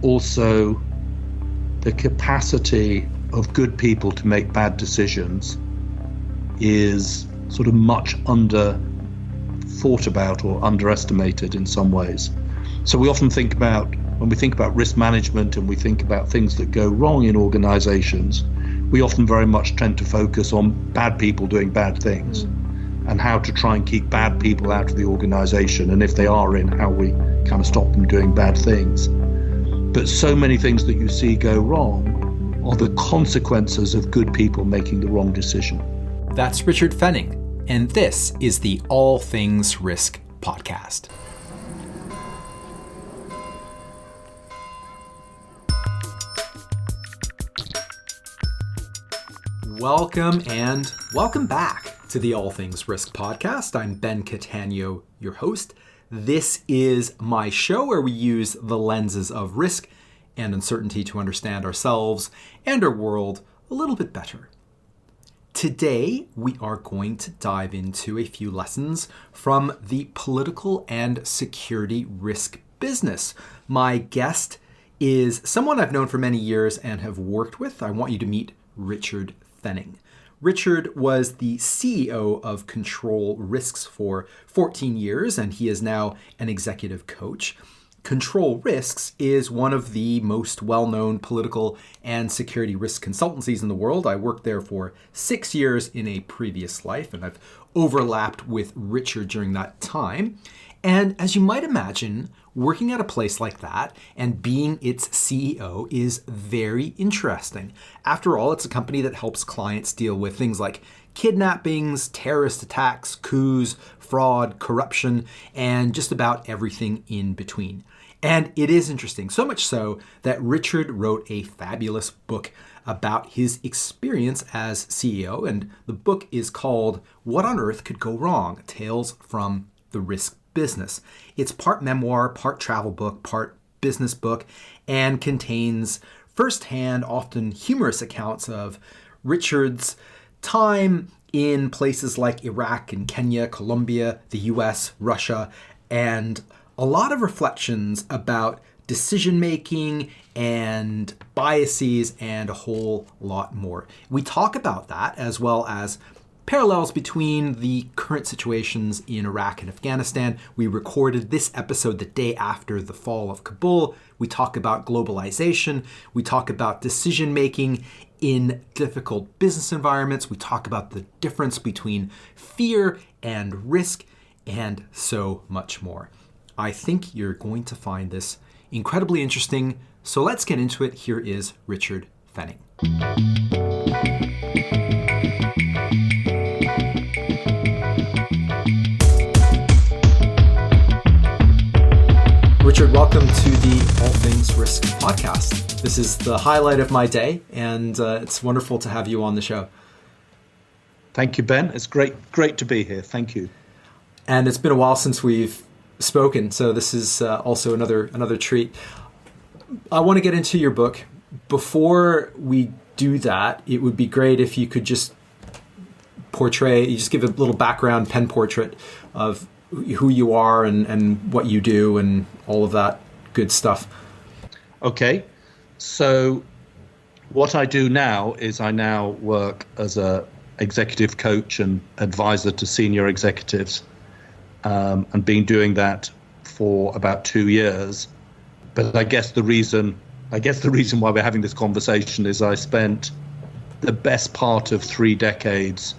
also the capacity of good people to make bad decisions is sort of much under thought about or underestimated in some ways. So we often think about, when we think about risk management and we think about things that go wrong in organizations, we often very much tend to focus on bad people doing bad things and how to try and keep bad people out of the organization, and if they are in, how we kind of stop them doing bad things. But so many things that you see go wrong are the consequences of good people making the wrong decision. That's Richard Fenning, and this is the All Things Risk podcast. Welcome and welcome back to the All Things Risk podcast. I'm Ben Catania, your host. This is my show where we use the lenses of risk and uncertainty to understand ourselves and our world a little bit better. Today, we are going to dive into a few lessons from the political and security risk business. My guest is someone I've known for many years and have worked with. I want you to meet Richard Fenning. Richard was the CEO of Control Risks for 14 years, and he is now an executive coach. Control Risks is one of the most well-known political and security risk consultancies in the world. I worked there for 6 years in a previous life, and I've overlapped with Richard during that time. And as you might imagine, working at a place like that and being its CEO is very interesting. After all, it's a company that helps clients deal with things like kidnappings, terrorist attacks, coups, fraud, corruption, and just about everything in between. And it is interesting, so much so that Richard wrote a fabulous book about his experience as CEO, and the book is called What on Earth Could Go Wrong? Tales from the Risk Business. It's part memoir, part travel book, part business book, and contains firsthand, often humorous accounts of Richard's time in places like Iraq and Kenya, Colombia, the US, Russia, and a lot of reflections about decision-making and biases and a whole lot more. We talk about that as well as parallels between the current situations in Iraq and Afghanistan. We recorded this episode the day after the fall of Kabul. We talk about globalization. We talk about decision-making in difficult business environments. We talk about the difference between fear and risk and so much more. I think you're going to find this incredibly interesting. So let's get into it. Here is Richard Fenning. Richard, welcome to the All Things Risk podcast. This is the highlight of my day, and it's wonderful to have you on the show. Thank you, Ben. It's great to be here. Thank you. And it's been a while since we've spoken, so this is also another treat. I want to get into your book. Before we do that, it would be great if you could just give a little background pen portrait of who you are and what you do and all of that good stuff. Okay. So what I do now is I now work as a executive coach and advisor to senior executives, and been doing that for about 2 years. But I guess the reason why we're having this conversation is I spent the best part of 3 decades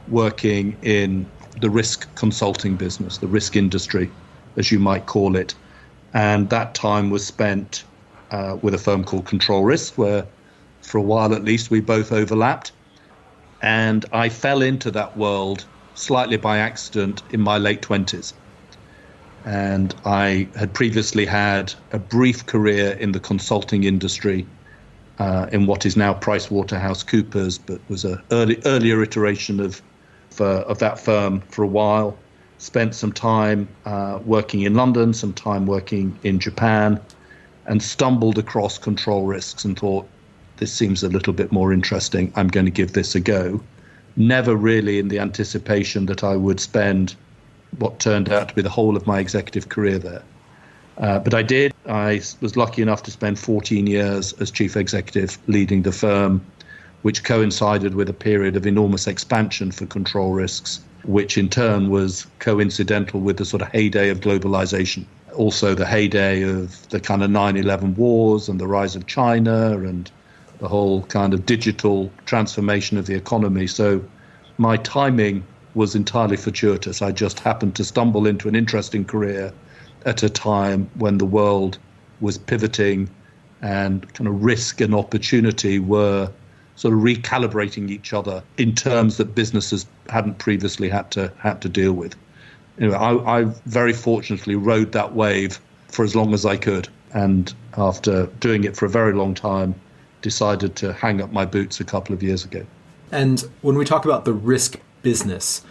working in the risk consulting business, the risk industry, as you might call it. And that time was spent with a firm called Control Risks, where for a while at least we both overlapped. And I fell into that world slightly by accident in my late 20s. And I had previously had a brief career in the consulting industry in what is now PricewaterhouseCoopers, but was an earlier iteration of that firm for a while. Spent some time working in London, some time working in Japan, and stumbled across Control Risks and thought, this seems a little bit more interesting. I'm going to give this a go. Never really in the anticipation that I would spend what turned out to be the whole of my executive career there. But I did. I was lucky enough to spend 14 years as chief executive leading the firm, which coincided with a period of enormous expansion for control risks, which in turn was coincidental with the sort of heyday of globalization. Also the heyday of the kind of 9/11 wars and the rise of China and the whole kind of digital transformation of the economy. So my timing was entirely fortuitous. I just happened to stumble into an interesting career at a time when the world was pivoting and kind of risk and opportunity were sort of recalibrating each other in terms that businesses hadn't previously had to deal with. Anyway, I very fortunately rode that wave for as long as I could, and after doing it for a very long time, decided to hang up my boots a couple of years ago. And when we talk about the risk business,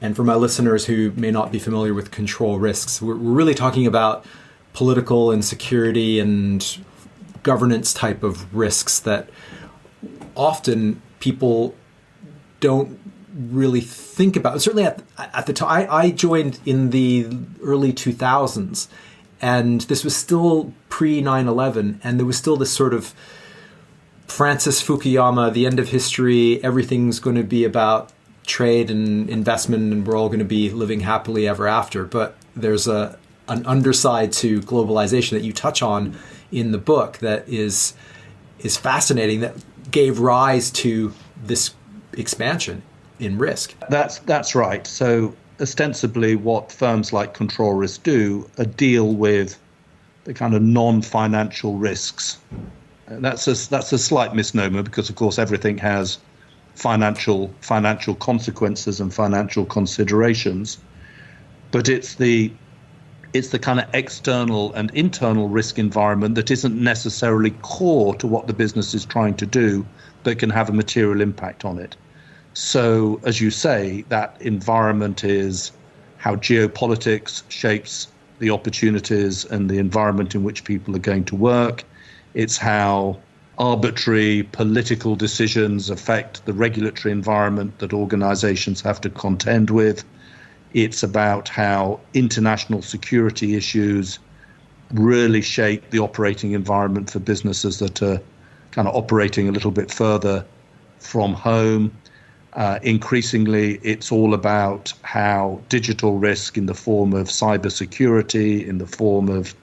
and for my listeners who may not be familiar with control risks, we're really talking about political and security and governance type of risks that often people don't really think about. Certainly at the time, I joined in the early 2000s, and this was still pre 9/11, and there was still this sort of Francis Fukuyama, the end of history, everything's going to be about trade and investment, and we're all going to be living happily ever after. But there's an underside to globalization that you touch on in the book that is fascinating, that gave rise to this expansion in risk. That's right. So ostensibly what firms like Control Risk do are deal with the kind of non-financial risks. And that's a slight misnomer, because of course everything has financial consequences and financial considerations, but it's the kind of external and internal risk environment that isn't necessarily core to what the business is trying to do, but can have a material impact on it. So, as you say, that environment is how geopolitics shapes the opportunities and the environment in which people are going to work. It's how arbitrary political decisions affect the regulatory environment that organizations have to contend with. It's about how international security issues really shape the operating environment for businesses that are kind of operating a little bit further from home. Increasingly, it's all about how digital risk in the form of cybersecurity, in the form of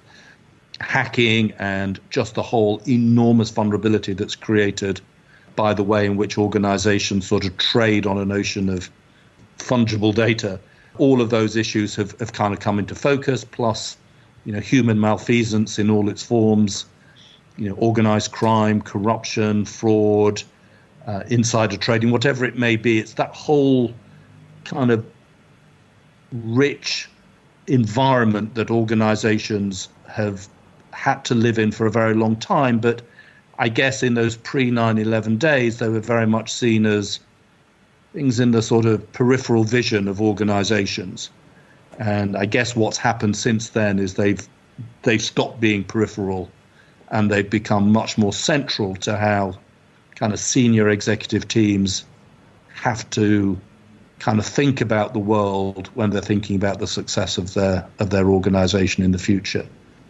hacking, and just the whole enormous vulnerability that's created by the way in which organizations sort of trade on an ocean of fungible data. All of those issues have kind of come into focus, plus, human malfeasance in all its forms, organized crime, corruption, fraud, insider trading, whatever it may be. It's that whole kind of rich environment that organizations have had to live in for a very long time. But I guess in those pre-9/11 days, they were very much seen as things in the sort of peripheral vision of organizations. And I guess what's happened since then is they've stopped being peripheral, and they've become much more central to how kind of senior executive teams have to kind of think about the world when they're thinking about the success of their organization in the future.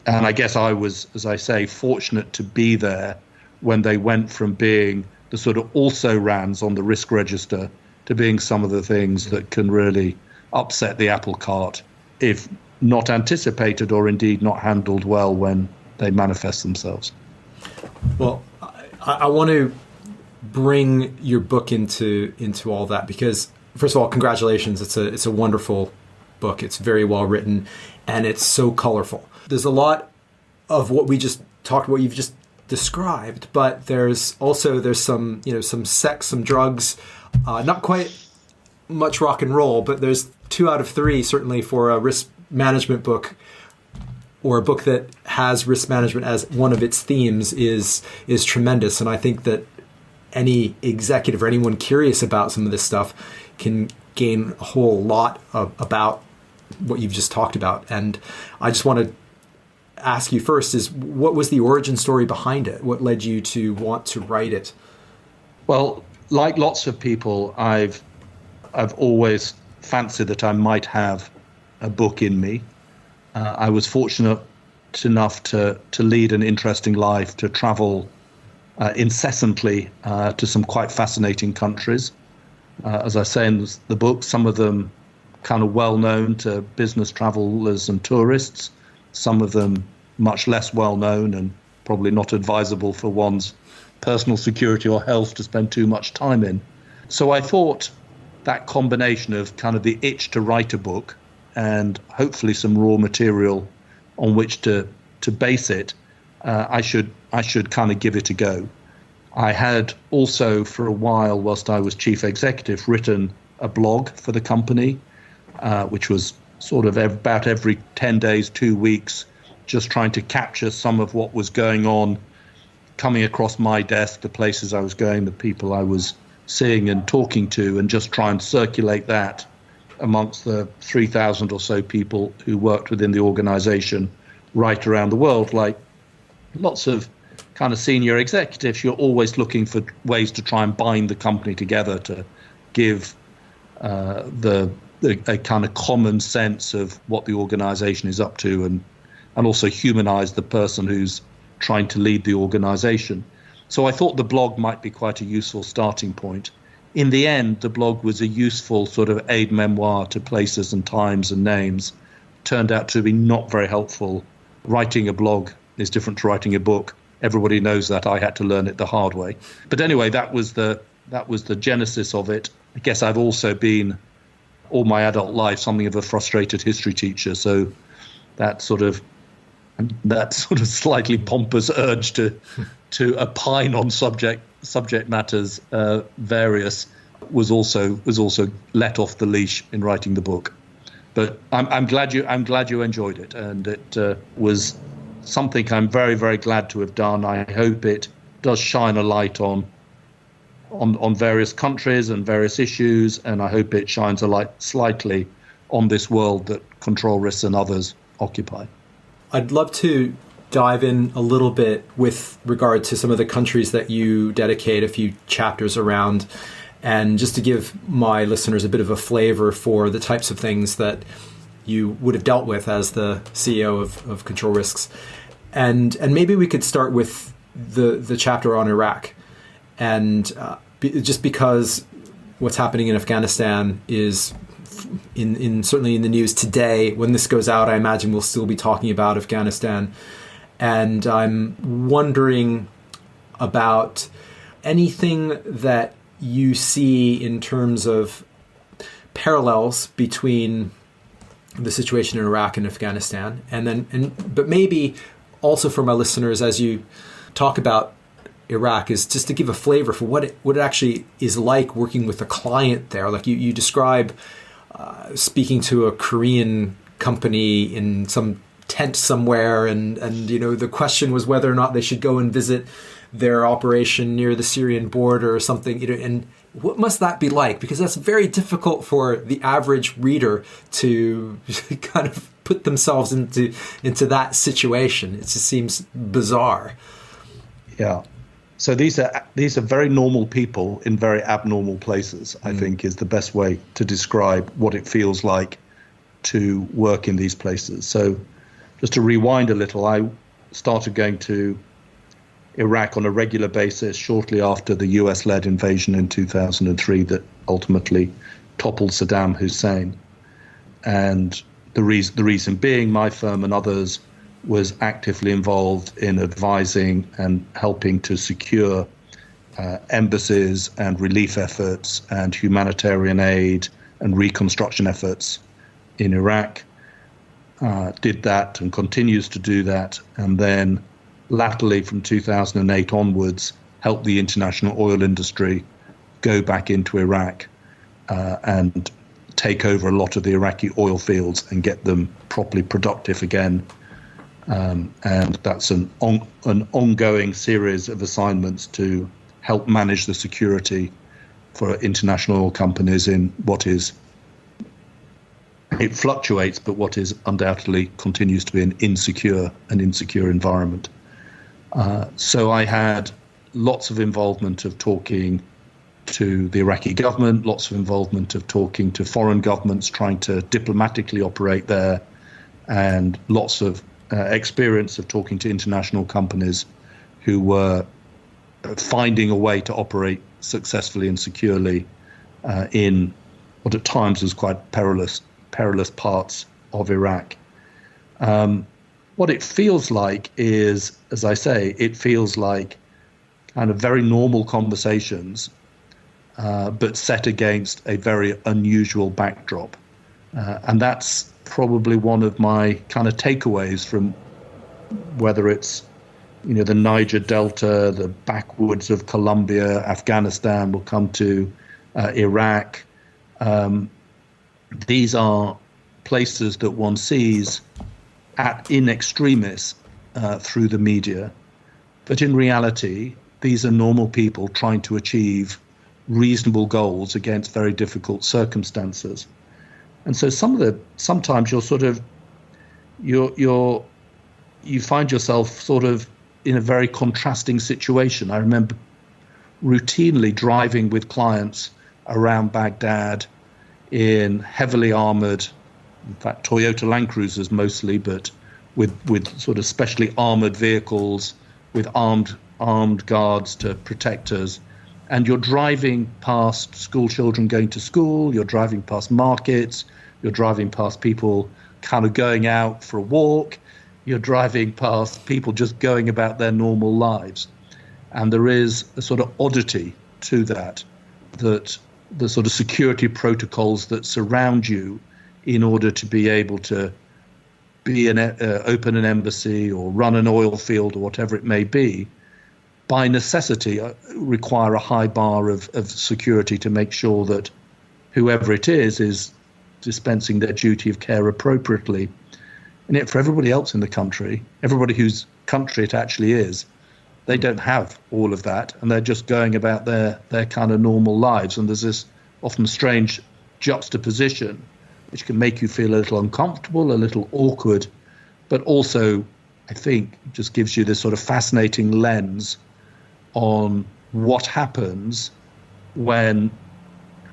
And I guess I was, as I say, fortunate to be there when they went from being the sort of also-rans on the risk register to being some of the things that can really upset the apple cart if not anticipated or indeed not handled well when they manifest themselves. Well, I want to bring your book into all that, because first of all, congratulations. It's a wonderful book. It's very well written, and it's so colorful. There's a lot of what we just talked about, you've just described, but there's some some sex, some drugs, not quite much rock and roll, but there's 2 out of 3 certainly for a risk management book, or a book that has risk management as one of its themes is tremendous. And I think that any executive or anyone curious about some of this stuff can gain a whole lot about what you've just talked about. And I just want to ask you first is, what was the origin story behind it? What led you to want to write it? Well, like lots of people, I've always fancied that I might have a book in me. I was fortunate enough to lead an interesting life, to travel incessantly to some quite fascinating countries. As I say in the book, some of them kind of well known to business travelers and tourists, some of them much less well known and probably not advisable for one's personal security or health to spend too much time in. So I thought that combination of kind of the itch to write a book and hopefully some raw material on which to base it, I should kind of give it a go. I had also for a while, whilst I was chief executive, written a blog for the company, which was sort of about every 10 days, 2 weeks, just trying to capture some of what was going on, coming across my desk, the places I was going, the people I was seeing and talking to, and just try and circulate that amongst the 3,000 or so people who worked within the organization right around the world. Like lots of kind of senior executives, you're always looking for ways to try and bind the company together, to give a kind of common sense of what the organization is up to, and also humanize the person who's trying to lead the organization. So I thought the blog might be quite a useful starting point. In the end, the blog was a useful sort of aid memoir to places and times and names. Turned out to be not very helpful. Writing a blog is different to writing a book. Everybody knows that. I had to learn it the hard way. But anyway, that was the genesis of it. I guess I've also been, all my adult life, something of a frustrated history teacher. So that sort of slightly pompous urge to opine on subject matters various was also let off the leash in writing the book. But I'm glad you enjoyed it, and it was something I'm very, very glad to have done. I hope it does shine a light on various countries and various issues, and I hope it shines a light slightly on this world that control risks and others occupy. I'd love to dive in a little bit with regard to some of the countries that you dedicate a few chapters around, and just to give my listeners a bit of a flavor for the types of things that you would have dealt with as the CEO of Control Risks. And maybe we could start with the chapter on Iraq. And just because what's happening in Afghanistan is certainly in the news today. When this goes out, I imagine we'll still be talking about Afghanistan. And I'm wondering about anything that you see in terms of parallels between the situation in Iraq and Afghanistan, but maybe also for my listeners, as you talk about Iraq, is just to give a flavor for what it actually is like working with a client there. Like you describe speaking to a Korean company in some tent somewhere, and the question was whether or not they should go and visit their operation near the Syrian border or something. And what must that be like? Because that's very difficult for the average reader to kind of put themselves into that situation. It just seems bizarre. Yeah. So these are very normal people in very abnormal places, I think, is the best way to describe what it feels like to work in these places. So just to rewind a little, I started going to Iraq on a regular basis shortly after the US-led invasion in 2003 that ultimately toppled Saddam Hussein. And the reason being, my firm and others was actively involved in advising and helping to secure embassies and relief efforts and humanitarian aid and reconstruction efforts in Iraq. Did that and continues to do that, and then latterly from 2008 onwards helped the international oil industry go back into Iraq and take over a lot of the Iraqi oil fields and get them properly productive again. And that's an ongoing series of assignments to help manage the security for international oil companies in what is, it fluctuates, but what is undoubtedly continues to be an insecure environment. So I had lots of involvement of talking to the Iraqi government, lots of involvement of talking to foreign governments, trying to diplomatically operate there, and lots of experience of talking to international companies who were finding a way to operate successfully and securely in what at times was quite perilous parts of Iraq. What it feels like is, as I say, it feels like kind of very normal conversations, but set against a very unusual backdrop. And that's probably one of my kind of takeaways from whether it's, the Niger Delta, the backwoods of Colombia, Afghanistan, we'll come to Iraq. These are places that one sees in extremis through the media. But in reality, these are normal people trying to achieve reasonable goals against very difficult circumstances. And so sometimes you find yourself sort of in a very contrasting situation. I remember routinely driving with clients around Baghdad in heavily armored, in fact, Toyota Land Cruisers mostly, but with sort of specially armored vehicles with armed guards to protect us. And you're driving past school children going to school, you're driving past markets, you're driving past people kind of going out for a walk, you're driving past people just going about their normal lives. And there is a sort of oddity to that the sort of security protocols that surround you in order to be able to open an embassy or run an oil field or whatever it may be, by necessity require a high bar of security to make sure that whoever it is dispensing their duty of care appropriately. And yet for everybody else in the country, everybody whose country it actually is, they don't have all of that, and they're just going about their kind of normal lives. And there's this often strange juxtaposition which can make you feel a little uncomfortable, a little awkward, but also, I think, just gives you this sort of fascinating lens on what happens when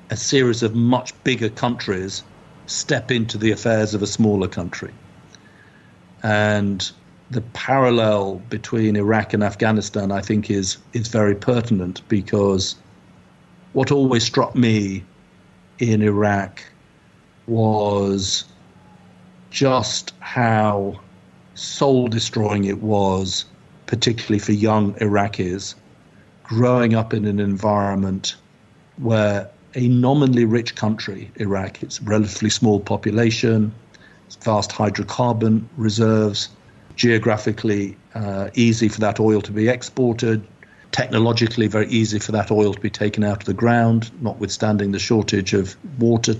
a series of much bigger countries step into the affairs of a smaller country. And the parallel between Iraq and Afghanistan, I think, is very pertinent, because what always struck me in Iraq was just how soul-destroying it was, particularly for young Iraqis, growing up in an environment where a nominally rich country, Iraq, it's a relatively small population, it's vast hydrocarbon reserves, geographically easy for that oil to be exported, technologically very easy for that oil to be taken out of the ground, notwithstanding the shortage of water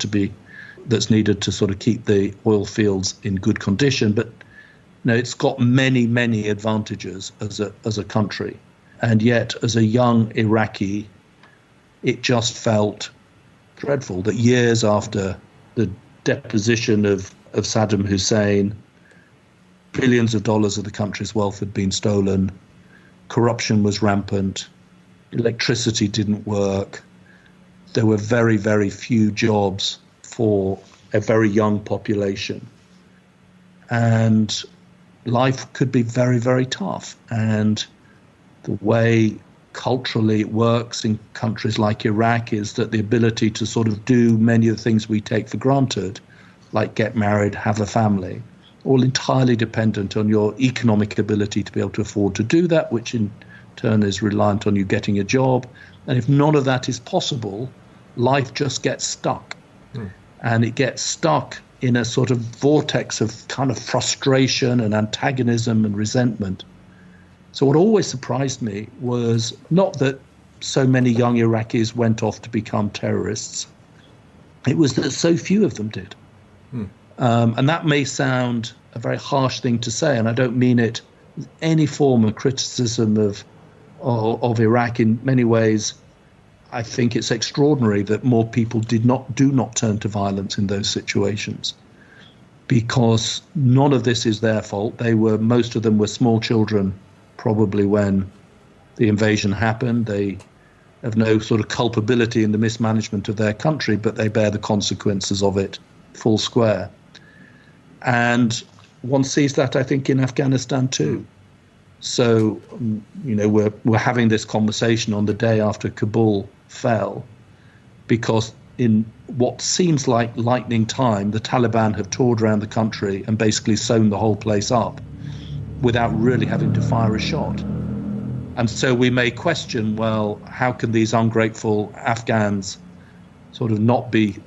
that's needed to sort of keep the oil fields in good condition. But it's got many, many advantages as a country. And yet, as a young Iraqi, it just felt dreadful that years after the deposition of Saddam Hussein, billions of dollars of the country's wealth had been stolen, corruption was rampant, electricity didn't work, there were very, very few jobs for a very young population. And life could be very, very tough. And the way culturally it works in countries like Iraq is that the ability to sort of do many of the things we take for granted, like get married, have a family, all entirely dependent on your economic ability to be able to afford to do that, which in turn is reliant on you getting a job. And if none of that is possible, life just gets stuck. And it gets stuck in a sort of vortex of kind of frustration and antagonism and resentment. So what always surprised me was not that so many young Iraqis went off to become terrorists. It was that so few of them did. And that may sound a very harsh thing to say, and I don't mean it with any form of criticism of Iraq. In many ways, I think it's extraordinary that more people do not turn to violence in those situations, because none of this is their fault. Most of them were small children, probably when the invasion happened. They have no sort of culpability in the mismanagement of their country, but they bear the consequences of it full square. And one sees that, I think, in Afghanistan too. So, we're having this conversation on the day after Kabul fell, because in what seems like lightning time, the Taliban have toured around the country and basically sewn the whole place up without really having to fire a shot. And so we may question, well, how can these ungrateful Afghans sort of not be,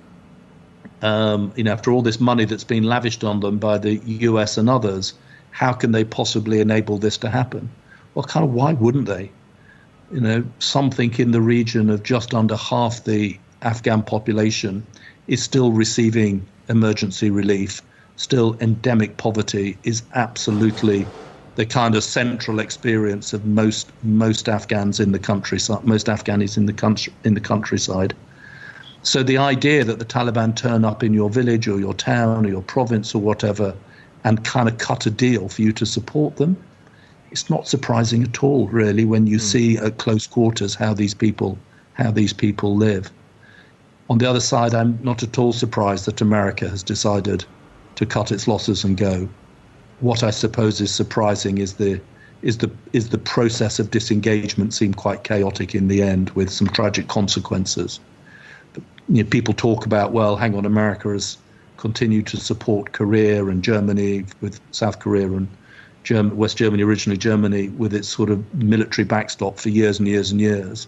after all this money that's been lavished on them by the US and others, how can they possibly enable this to happen? Well, kind of why wouldn't they? Something in the region of just under half the Afghan population is still receiving emergency relief. Still, endemic poverty is absolutely the kind of central experience of most Afghans in the countryside, most Afghanis in the countryside. So the idea that the Taliban turn up in your village or your town or your province or whatever and kind of cut a deal for you to support them, it's not surprising at all, really, when you see at close quarters how these people live. On the other side, I'm not at all surprised that America has decided to cut its losses and go. What I suppose is surprising is the process of disengagement seemed quite chaotic in the end, with some tragic consequences. But, people talk about, well, hang on, America has continued to support Korea and Germany, with South Korea and West Germany, originally Germany, with its sort of military backstop for years and years and years.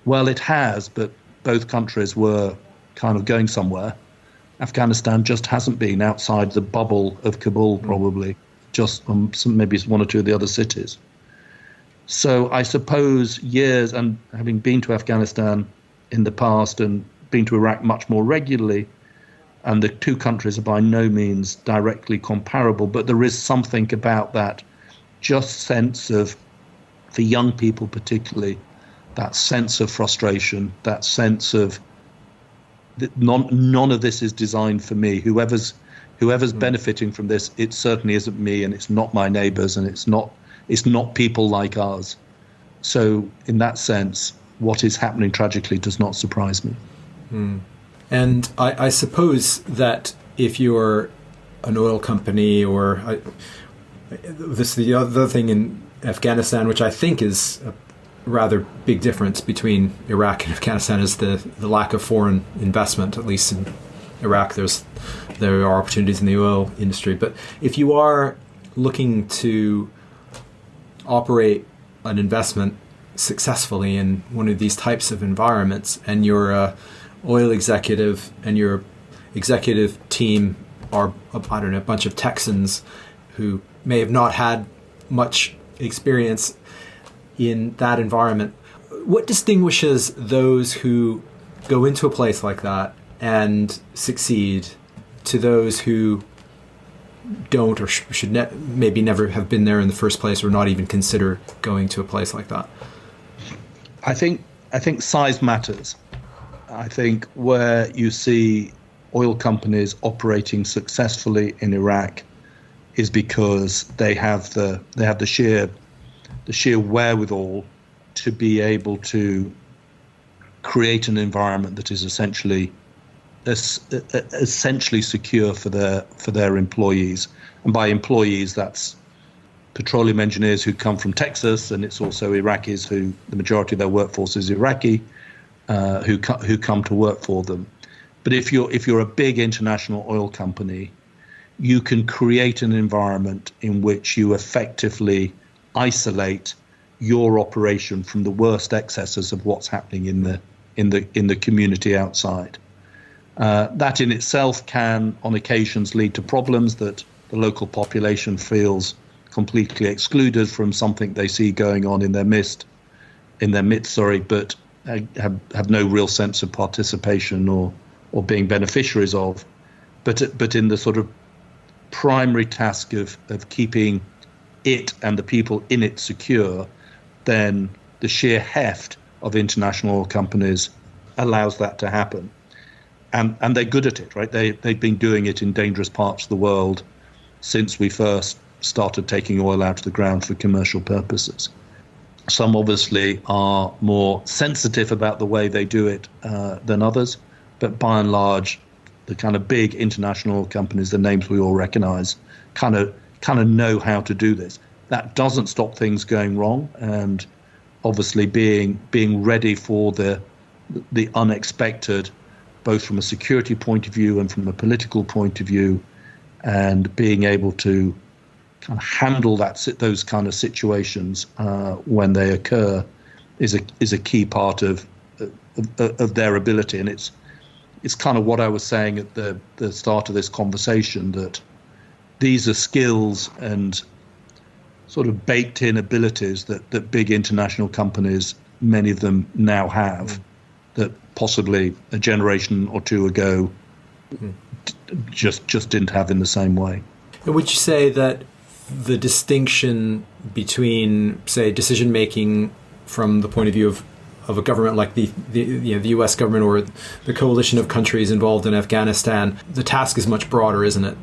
Well, it has, but both countries were kind of going somewhere. Afghanistan just hasn't been, outside the bubble of Kabul, probably, just maybe one or two of the other cities. So I suppose years, and having been to Afghanistan in the past and been to Iraq much more regularly, and the two countries are by no means directly comparable, but there is something about that just sense of, for young people particularly, that sense of frustration, that sense of none of this is designed for me. Whoever's benefiting from this, it certainly isn't me, and it's not my neighbors, and it's not people like us. So in that sense, what is happening tragically does not surprise me. And I suppose that if you're an oil company, or this is the other thing in Afghanistan, which I think is a rather big difference between Iraq and Afghanistan, is the lack of foreign investment. At least in Iraq, there are opportunities in the oil industry. But if you are looking to operate an investment successfully in one of these types of environments, and you're a oil executive and your executive team are, a bunch of Texans who may have not had much experience in that environment, what distinguishes those who go into a place like that and succeed to those who don't, or should maybe never have been there in the first place, or not even consider going to a place like that? I think size matters. I think where you see oil companies operating successfully in Iraq is because they have the sheer wherewithal to be able to create an environment that is essentially secure for their employees. And by employees, that's petroleum engineers who come from Texas, and it's also Iraqis who the majority of their workforce is Iraqi, who come to work for them. But if you're a big international oil company, you can create an environment in which you effectively isolate your operation from the worst excesses of what's happening in the community outside. That in itself can, on occasions, lead to problems that the local population feels completely excluded from something they see going on in their midst, but have no real sense of participation or being beneficiaries of. But in the sort of primary task of keeping it and the people in it secure, then the sheer heft of international oil companies allows that to happen. And they're good at it, right? They've been doing it in dangerous parts of the world since we first started taking oil out of the ground for commercial purposes. Some obviously are more sensitive about the way they do it than others, but by and large, the kind of big international companies, the names we all recognize, kind of know how to do this. That doesn't stop things going wrong, and obviously being ready for the unexpected, both from a security point of view and from a political point of view, and being able to kind of handle those kind of situations when they occur is a key part of their ability. And it's kind of what I was saying at the start of this conversation, that these are skills and sort of baked in abilities that big international companies, many of them now have, that possibly a generation or two ago just didn't have in the same way. And would you say that the distinction between, say, decision making from the point of view of a government like the U.S. government or the coalition of countries involved in Afghanistan, the task is much broader, isn't it?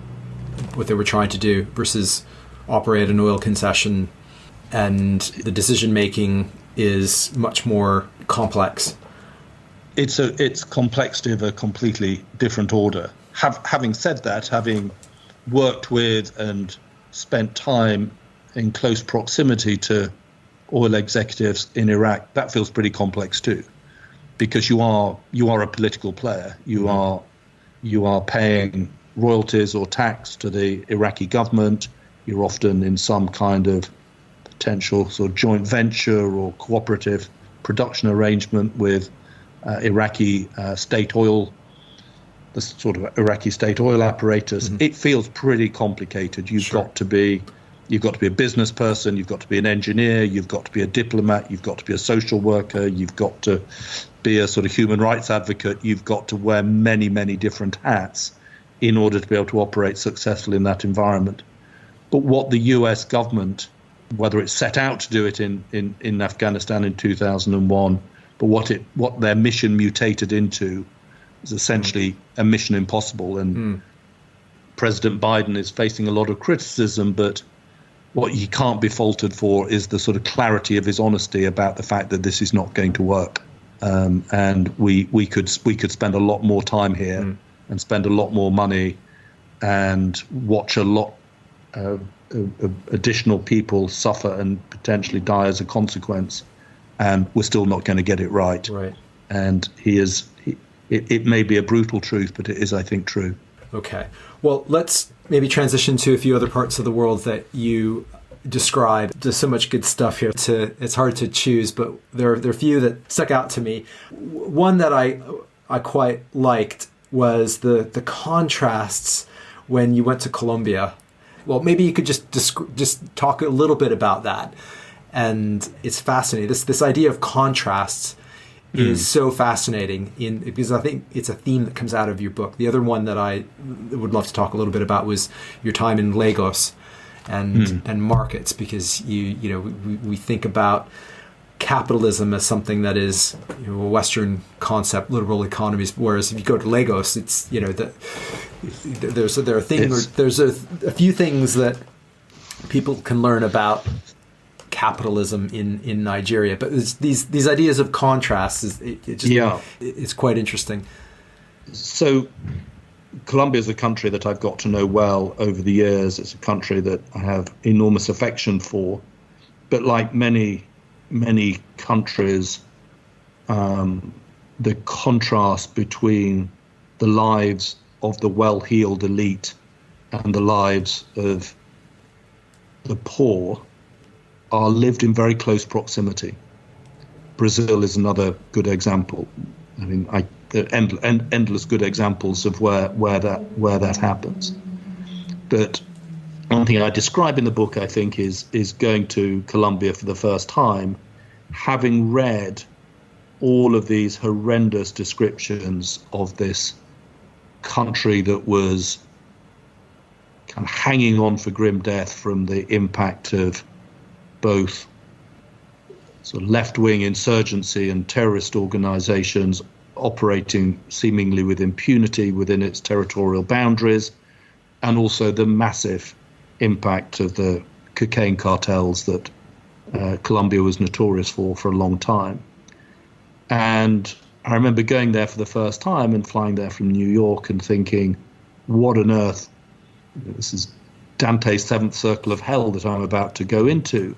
What they were trying to do versus operate an oil concession, and the decision making is much more complex. It's complexity of a completely different order. Having said that, having worked with and spent time in close proximity to oil executives in Iraq, that feels pretty complex too, because you are a political player. You are paying royalties or tax to the Iraqi government. You're often in some kind of potential sort of joint venture or cooperative production arrangement with Iraqi state oil, the sort of Iraqi state oil apparatus. It feels pretty complicated. You've got to be a business person, you've got to be an engineer, you've got to be a diplomat, you've got to be a social worker, you've got to be a sort of human rights advocate, you've got to wear many, many different hats in order to be able to operate successfully in that environment. But what the US government, whether it set out to do it in Afghanistan in 2001, but what their mission mutated into is essentially a mission impossible. And President Biden is facing a lot of criticism, but what he can't be faulted for is the sort of clarity of his honesty about the fact that this is not going to work. And we could spend a lot more time here and spend a lot more money and watch a lot additional people suffer and potentially die as a consequence, and we're still not going to get it right. Right. And it may be a brutal truth, but it is, I think, true. Okay. Well, let's maybe transition to a few other parts of the world that you describe. There's so much good stuff here. It's hard to choose, but there are a few that stuck out to me. One that I quite liked was the contrasts when you went to Colombia. Well, maybe you could just talk a little bit about that. And it's fascinating. This idea of contrasts is so fascinating because I think it's a theme that comes out of your book. The other one that I would love to talk a little bit about was your time in Lagos and markets, because we think about capitalism as something that is a Western concept, liberal economies. Whereas if you go to Lagos, it's there's a few things that people can learn about capitalism in Nigeria, but these ideas of contrast it's quite interesting. So Colombia is a country that I've got to know well over the years. It's a country that I have enormous affection for, but like many countries, the contrast between the lives of the well-heeled elite and the lives of the poor are lived in very close proximity. Brazil is another good example. I mean, there are endless good examples of where that happens. But one thing I describe in the book, I think, is going to Colombia for the first time, having read all of these horrendous descriptions of this country that was kind of hanging on for grim death from the impact of both sort of left-wing insurgency and terrorist organizations operating seemingly with impunity within its territorial boundaries, and also the massive impact of the cocaine cartels that Colombia was notorious for a long time. And I remember going there for the first time and flying there from New York and thinking, what on earth, this is Dante's seventh circle of hell that I'm about to go into.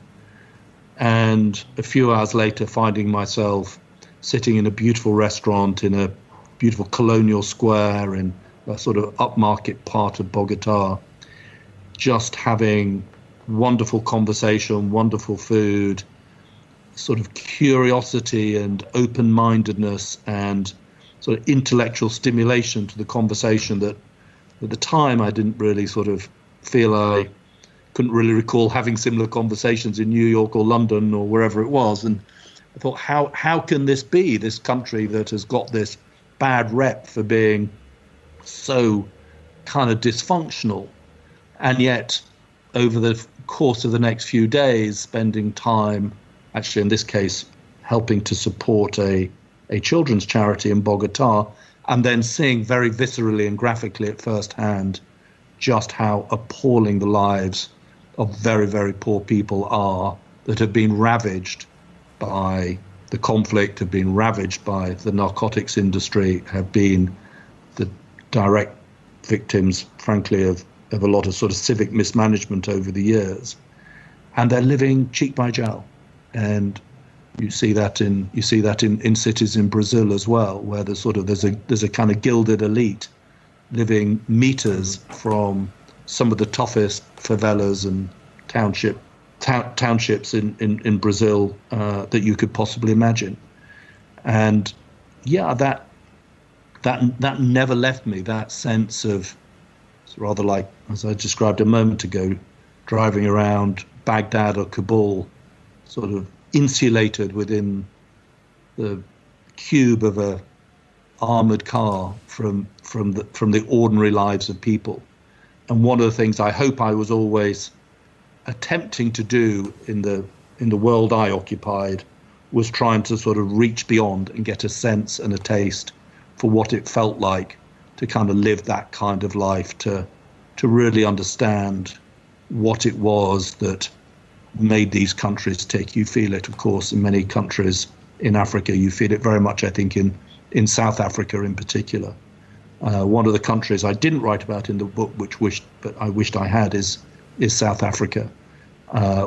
And a few hours later, finding myself sitting in a beautiful restaurant in a beautiful colonial square in a sort of upmarket part of Bogota, just having wonderful conversation, wonderful food, sort of curiosity and open-mindedness and sort of intellectual stimulation to the conversation that at the time I didn't really sort of feel I couldn't really recall having similar conversations in New York or London or wherever it was. And I thought, how can this be, this country that has got this bad rep for being so kind of dysfunctional, and yet over the course of the next few days spending time, actually in this case helping to support a children's charity in Bogota, and then seeing very viscerally and graphically at first hand just how appalling the lives of very, very poor people are that have been ravaged by the conflict, have been ravaged by the narcotics industry, have been the direct victims, frankly, of a lot of sort of civic mismanagement over the years. And they're living cheek by jowl. And you see that in cities in Brazil as well, where there's a kind of gilded elite living meters from some of the toughest favelas and townships in Brazil that you could possibly imagine. And yeah, that never left me, that sense of, it's rather like, as I described a moment ago, driving around Baghdad or Kabul, sort of insulated within the cube of a armored car from the ordinary lives of people. And one of the things I hope I was always attempting to do in the world I occupied was trying to sort of reach beyond and get a sense and a taste for what it felt like to kind of live that kind of life, to really understand what it was that made these countries tick. You feel it, of course, in many countries in Africa. You feel it very much, I think, in South Africa in particular. One of the countries I didn't write about in the book, but I wished I had, is South Africa,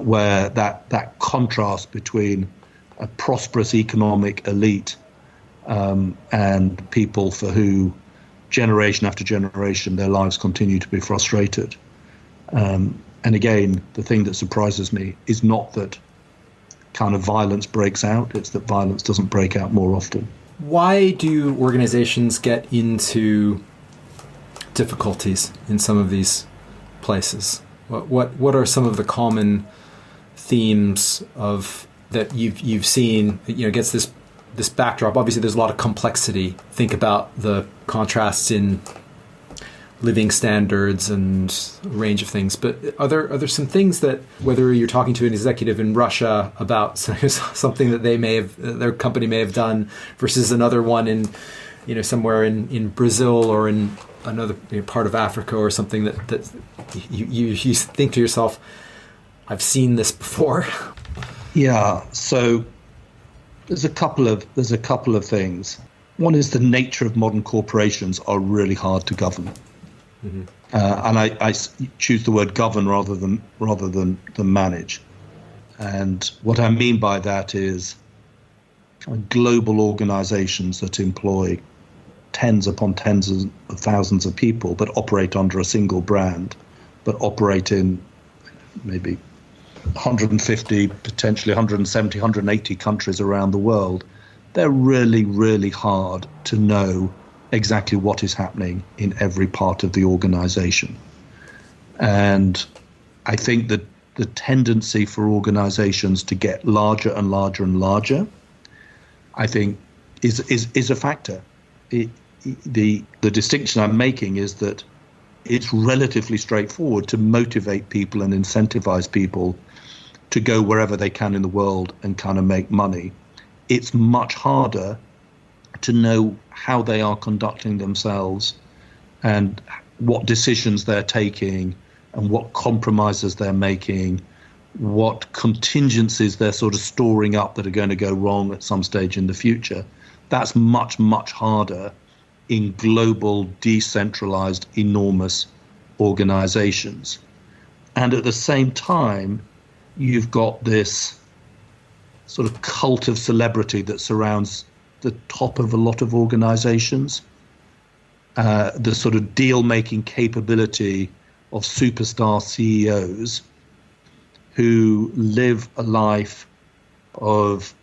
where that contrast between a prosperous economic elite and people for who generation after generation their lives continue to be frustrated. And again, the thing that surprises me is not that kind of violence breaks out, it's that violence doesn't break out more often. Why do organizations get into difficulties in some of these places? What are some of the common themes of that you've seen, against this backdrop? Obviously, there's a lot of complexity. Think about the contrasts in living standards and a range of things. But are there some things that, whether you're talking to an executive in Russia about something that their company may have done versus another one in, somewhere in Brazil or in another part of Africa or something that you think to yourself, I've seen this before? Yeah. So there's a couple of things. One is the nature of modern corporations are really hard to govern. Mm-hmm. And I choose the word govern rather than manage. And what I mean by that is kind of global organizations that employ tens upon tens of thousands of people, but operate under a single brand, but operate in maybe 150, potentially 170, 180 countries around the world. They're really, really hard to know exactly what is happening in every part of the organization. And I think that the tendency for organizations to get larger and larger and larger, I think, is a factor. The distinction I'm making is that it's relatively straightforward to motivate people and incentivize people to go wherever they can in the world and kind of make money. It's much harder to know how they are conducting themselves and what decisions they're taking and what compromises they're making, what contingencies they're sort of storing up that are going to go wrong at some stage in the future. That's much, much harder in global, decentralized, enormous organizations. And at the same time, you've got this sort of cult of celebrity that surrounds the top of a lot of organizations. The sort of deal-making capability of superstar CEOs who live a life of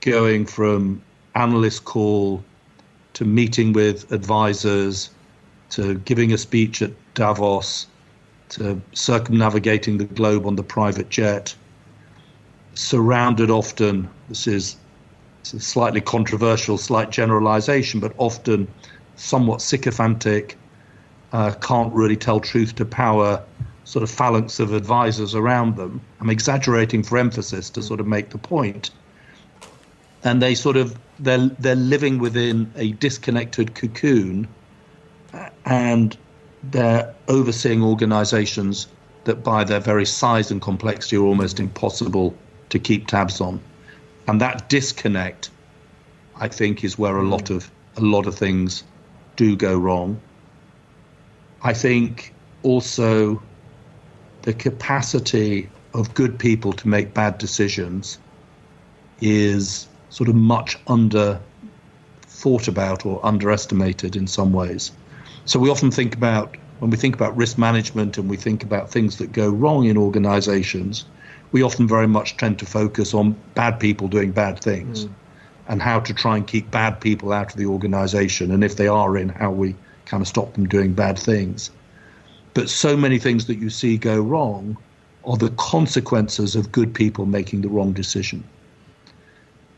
going from analyst call to meeting with advisors to giving a speech at Davos to circumnavigating the globe on the private jet, surrounded often, this is a slightly controversial, slight generalization, but often somewhat sycophantic, can't really tell truth to power, sort of phalanx of advisors around them. I'm exaggerating for emphasis to sort of make the point. And they're living within a disconnected cocoon, and they're overseeing organizations that by their very size and complexity are almost impossible to keep tabs on. And that disconnect, I think, is where a lot of things do go wrong. I think also the capacity of good people to make bad decisions is sort of much under thought about or underestimated in some ways. So we often think about, when we think about risk management and we think about things that go wrong in organizations, we often very much tend to focus on bad people doing bad things and how to try and keep bad people out of the organization. And if they are in, how we kind of stop them doing bad things. But so many things that you see go wrong are the consequences of good people making the wrong decision.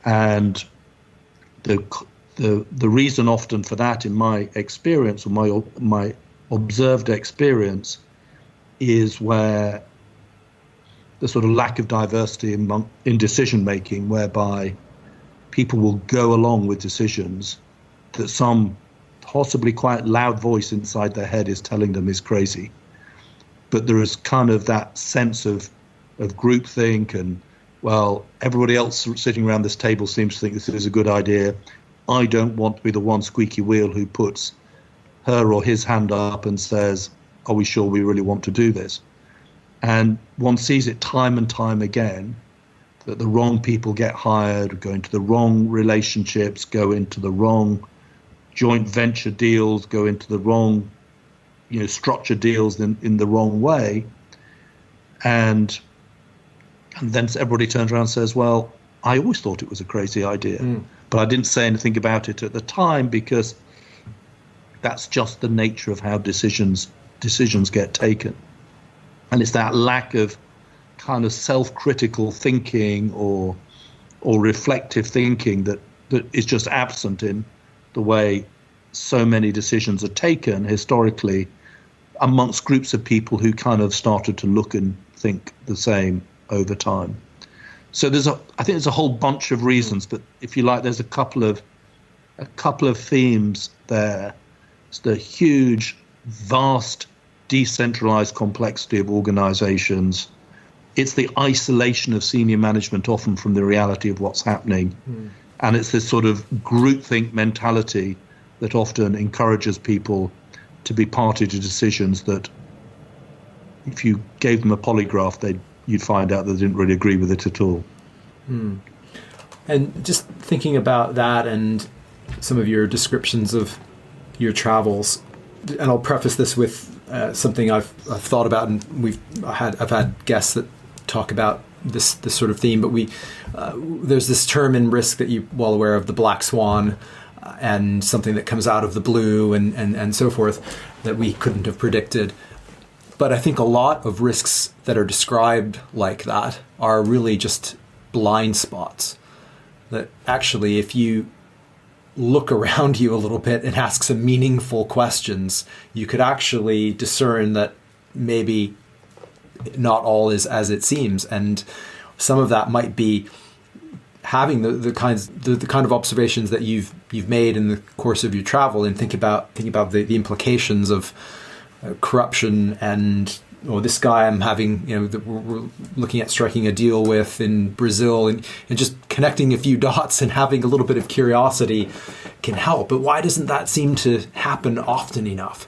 And the reason often for that, in my experience, or my observed experience, is where the sort of lack of diversity in decision making, whereby people will go along with decisions that some possibly quite loud voice inside their head is telling them is crazy. But there is kind of that sense of groupthink and, well, everybody else sitting around this table seems to think this is a good idea. I don't want to be the one squeaky wheel who puts her or his hand up and says, are we sure we really want to do this? And one sees it time and time again, that the wrong people get hired, go into the wrong relationships, go into the wrong joint venture deals, go into the wrong, structure deals in the wrong way. And then everybody turns around and says, well, I always thought it was a crazy idea, but I didn't say anything about it at the time because that's just the nature of how decisions get taken. And it's that lack of kind of self-critical thinking or reflective thinking that is just absent in the way so many decisions are taken historically amongst groups of people who kind of started to look and think the same over time. So I think there's a whole bunch of reasons, but if you like, there's a couple of themes there. It's the huge, vast, decentralized complexity of organizations. It's the isolation of senior management often from the reality of what's happening. And it's this sort of groupthink mentality that often encourages people to be party to decisions that if you gave them a polygraph, you'd find out they didn't really agree with it at all. And just thinking about that and some of your descriptions of your travels, and I'll preface this with something I've thought about, and I've had guests that talk about this sort of theme, but there's this term in risk that you're well aware of, the black swan, and something that comes out of the blue and so forth that we couldn't have predicted. But I think a lot of risks that are described like that are really just blind spots. That actually, if you look around you a little bit and ask some meaningful questions, you could actually discern that maybe not all is as it seems. And some of that might be having the kind of observations that you've made in the course of your travel, and thinking about the implications of corruption and this guy I'm having, we're looking at striking a deal with in Brazil, and just connecting a few dots and having a little bit of curiosity can help. But why doesn't that seem to happen often enough?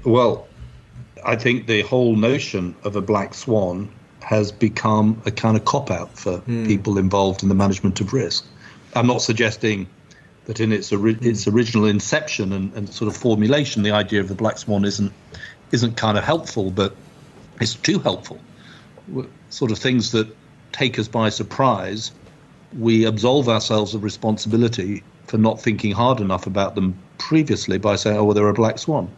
Well, I think the whole notion of a black swan has become a kind of cop-out for people involved in the management of risk. I'm not suggesting that in its original inception and sort of formulation, the idea of the black swan isn't kind of helpful, but it's too helpful. Sort of things that take us by surprise, we absolve ourselves of responsibility for not thinking hard enough about them previously by saying, oh, well, they're a black swan.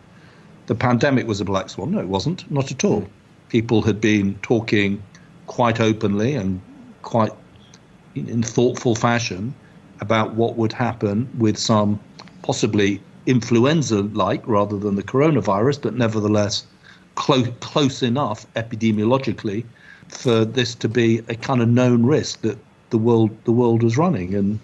The pandemic was a black swan. No, it wasn't. Not at all. People had been talking quite openly and quite in thoughtful fashion about what would happen with some possibly influenza-like rather than the coronavirus, but nevertheless close enough epidemiologically for this to be a kind of known risk that the world was running. And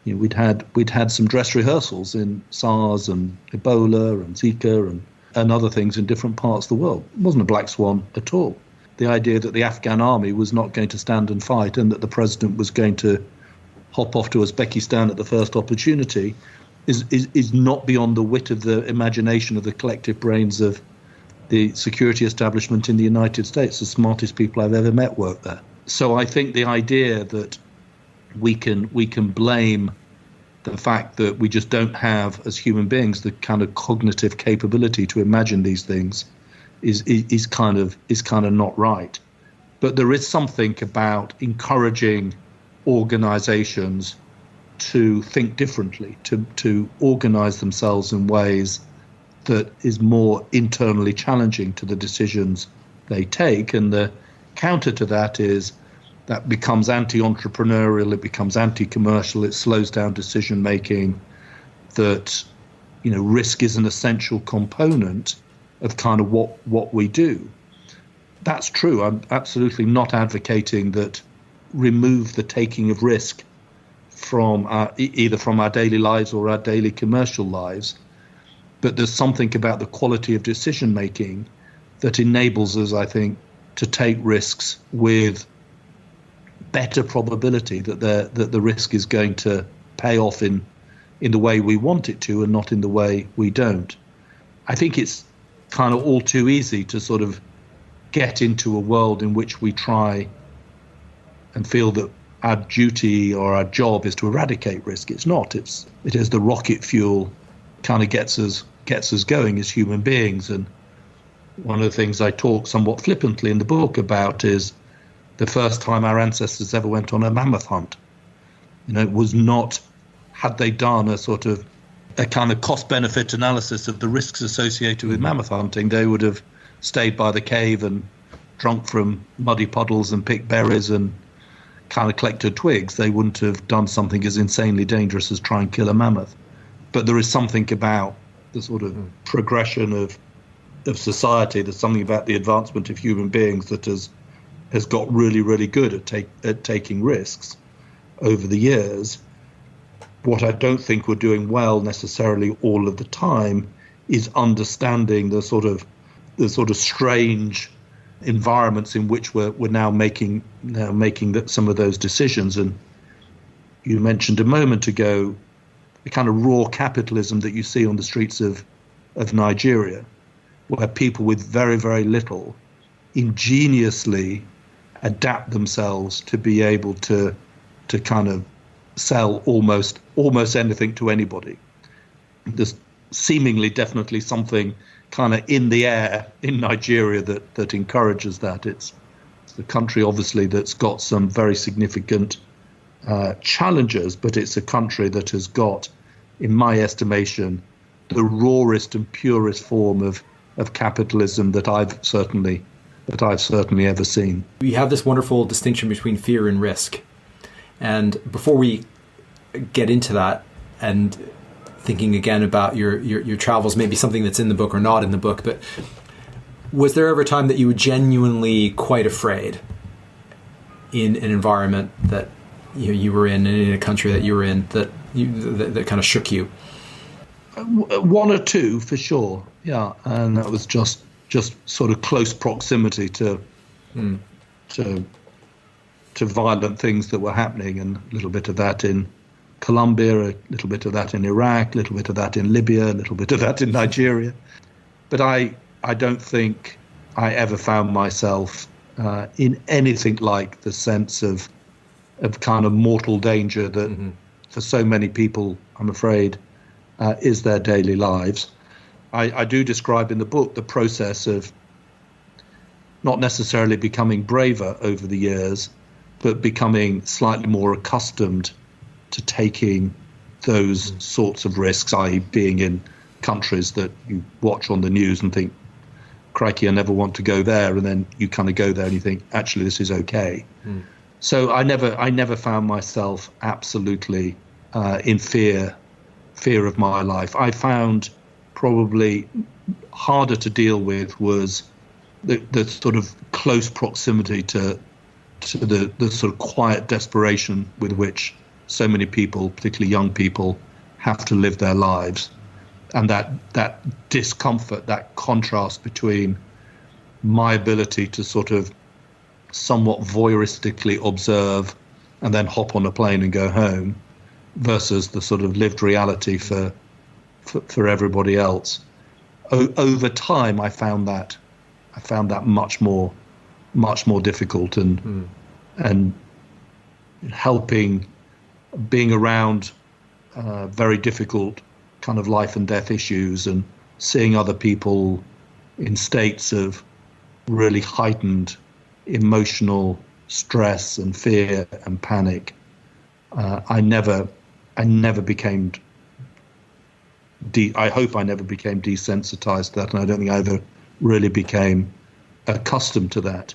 we'd had some dress rehearsals in SARS and Ebola and Zika and other things in different parts of the world. It wasn't a black swan at all. The idea that the Afghan army was not going to stand and fight and that the president was going to hop off to Uzbekistan at the first opportunity is not beyond the wit of the imagination of the collective brains of the security establishment in the United States. The smartest people I've ever met work there. So I think the idea that we can blame the fact that we just don't have, as human beings, the kind of cognitive capability to imagine these things is kind of not right. But there is something about encouraging organizations to think differently, to organize themselves in ways that is more internally challenging to the decisions they take. And the counter to that is that becomes anti-entrepreneurial, it becomes anti-commercial, it slows down decision-making, that, risk is an essential component of kind of what we do. That's true. I'm absolutely not advocating that remove the taking of risk from either from our daily lives or our daily commercial lives. But there's something about the quality of decision-making that enables us, I think, to take risks with better probability that the risk is going to pay off in the way we want it to and not in the way we don't. I think it's kind of all too easy to sort of get into a world in which we try and feel that our duty or our job is to eradicate risk. It's not. It is the rocket fuel kind of gets us going as human beings. And one of the things I talk somewhat flippantly in the book about is the first time our ancestors ever went on a mammoth hunt. It was not, had they done a kind of cost-benefit analysis of the risks associated with mammoth hunting, they would have stayed by the cave and drunk from muddy puddles and picked berries and kind of collected twigs. They wouldn't have done something as insanely dangerous as try and kill a mammoth. But there is something about the sort of progression of society, there's something about the advancement of human beings that has got really, really good at taking risks over the years. What I don't think we're doing well necessarily all of the time is understanding the sort of strange environments in which we're now making some of those decisions. And you mentioned a moment ago the kind of raw capitalism that you see on the streets of Nigeria, where people with very, very little ingeniously adapt themselves to be able to kind of sell almost anything to anybody. There's seemingly definitely something kind of in the air in Nigeria that encourages that. It's the country, obviously, that's got some very significant challenges, but it's a country that has got, in my estimation, the rawest and purest form of capitalism that I've certainly ever seen. We have this wonderful distinction between fear and risk. And before we get into that, and thinking again about your travels, maybe something that's in the book or not in the book, but was there ever a time that you were genuinely quite afraid in an environment that you were in a country that you were in, that kind of shook you? One or two for sure, yeah, and that was just sort of close proximity to violent things that were happening, and a little bit of that in Colombia, a little bit of that in Iraq, a little bit of that in Libya, a little bit of that in Nigeria. But I I don't think I ever found myself in anything like the sense of kind of mortal danger that for so many people, I'm afraid, is their daily lives. I do describe in the book the process of not necessarily becoming braver over the years, but becoming slightly more accustomed to taking those sorts of risks, i.e. being in countries that you watch on the news and think, crikey, I never want to go there. And then you kind of go there and you think, actually, this is okay. So I never found myself absolutely in fear of my life. I found probably harder to deal with was the sort of close proximity to the sort of quiet desperation with which so many people, particularly young people, have to live their lives. And that discomfort, that contrast between my ability to sort of somewhat voyeuristically observe and then hop on a plane and go home versus the sort of lived reality for everybody else. Over time, I found that much more difficult, and helping, being around very difficult kind of life and death issues and seeing other people in states of really heightened emotional stress and fear and panic. I never became I hope I never became desensitized to that, and I don't think I ever really became accustomed to that.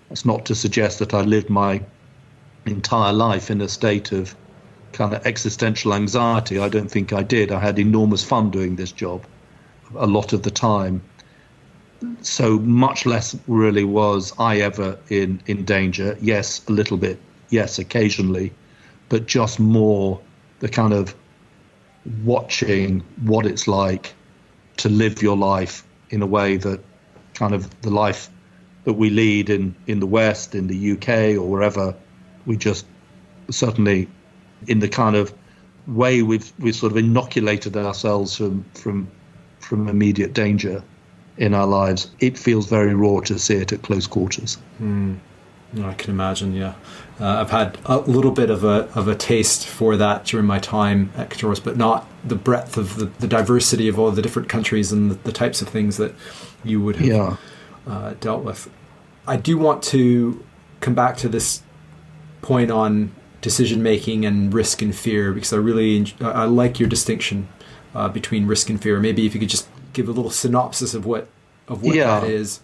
That's not to suggest that I lived my entire life in a state of kind of existential anxiety. I don't think I did. I had enormous fun doing this job a lot of the time. So much less really was I ever in danger. Yes, a little bit. Yes, occasionally. But just more the kind of watching what it's like to live your life in a way that kind of the life that we lead in the West, in the UK or wherever, we just certainly in the kind of way we've sort of inoculated ourselves from immediate danger in our lives. It feels very raw to see it at close quarters. I can imagine, yeah. I've had a little bit of a taste for that during my time at Catoris, but not the breadth of the diversity of all the different countries and the types of things that you would have dealt with. I do want to come back to this point on decision making and risk and fear, because I like your distinction between risk and fear. Maybe if you could just give a little synopsis of what that is.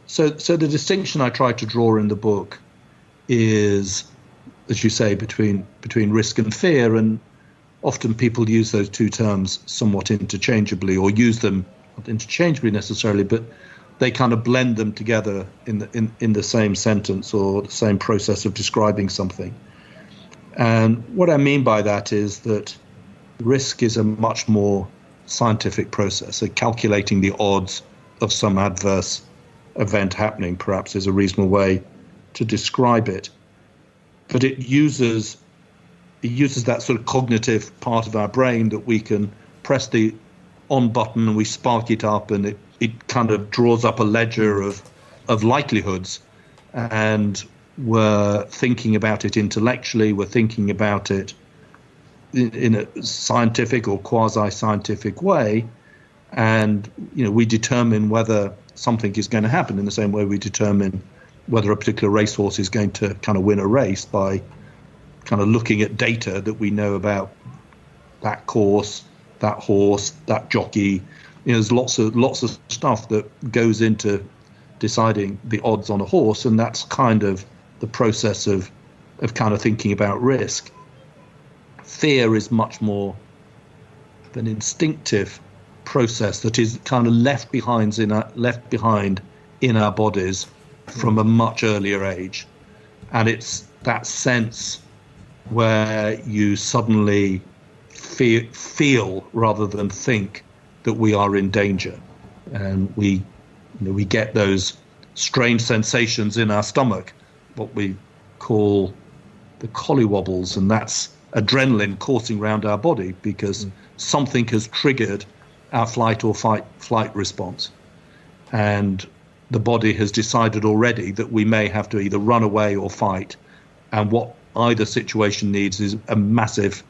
So the distinction I try to draw in the book is, as you say, between risk and fear, and often people use those two terms somewhat interchangeably, or use them not interchangeably necessarily, but they kind of blend them together in the same sentence or the same process of describing something. And what I mean by that is that risk is a much more scientific process. So calculating the odds of some adverse event happening, perhaps, is a reasonable way to describe it. But it uses that sort of cognitive part of our brain that we can press the on button and we spark it up, and it kind of draws up a ledger of likelihoods, and we're thinking about it intellectually, we're thinking about it in a scientific or quasi-scientific way, and we determine whether something is going to happen in the same way we determine whether a particular racehorse is going to kind of win a race by kind of looking at data that we know about that course, that horse, that jockey. There's lots of stuff that goes into deciding the odds on a horse, and that's kind of the process of kind of thinking about risk. Fear is much more of an instinctive process that is kind of left behind in our bodies from a much earlier age, and it's that sense where you suddenly feel rather than think that we are in danger, and we get those strange sensations in our stomach, what we call the collywobbles, and that's adrenaline coursing around our body because something has triggered our flight or fight response. and the body has decided already that we may have to either run away or fight, and what either situation needs is a massive